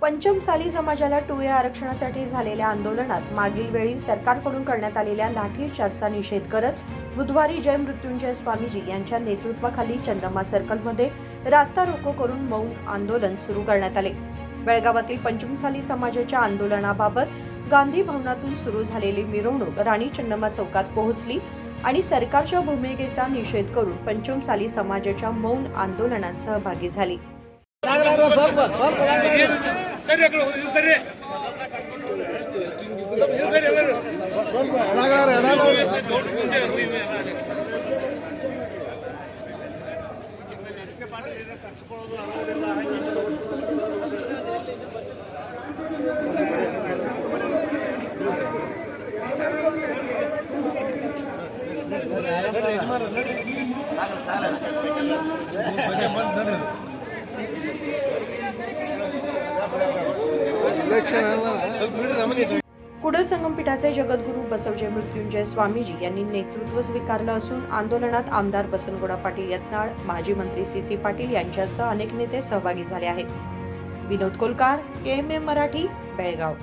पंचमसाली समाजाला 2A आरक्षणासाठी झालेल्या आंदोलनात मागील वेळी सरकारकडून करण्यात आलेल्या लाठीचार्जचा निषेध करत बुधवारी जय मृत्युंजय स्वामीजी यांच्या नेतृत्वाखाली चंद्रमा सर्कलमध्ये रास्ता रोको करून मौन आंदोलन सुरू करण्यात आले। बेळगावातील पंचमसाली समाजाच्या आंदोलनाबाबत गांधी भवनातून सुरू झालेली मिरवणूक राणी चन्नम्मा चौकात पोहोचली आणि सरकारच्या भूमिकेचा निषेध करून पंचमसाली समाजाच्या मौन आंदोलनात सहभागी झाली। कुडल संगमपीठाचे जगद्गुरू बसवजय मृत्युंजय स्वामीजी यांनी नेतृत्व स्वीकारलं असून आंदोलनात आमदार बसनगौडा पाटील यत्नाळ, माजी मंत्री CC पाटील यांच्यासह अनेक नेते सहभागी झाले आहेत। विनोद कोलकार, KMM मराठी, बेळगाव।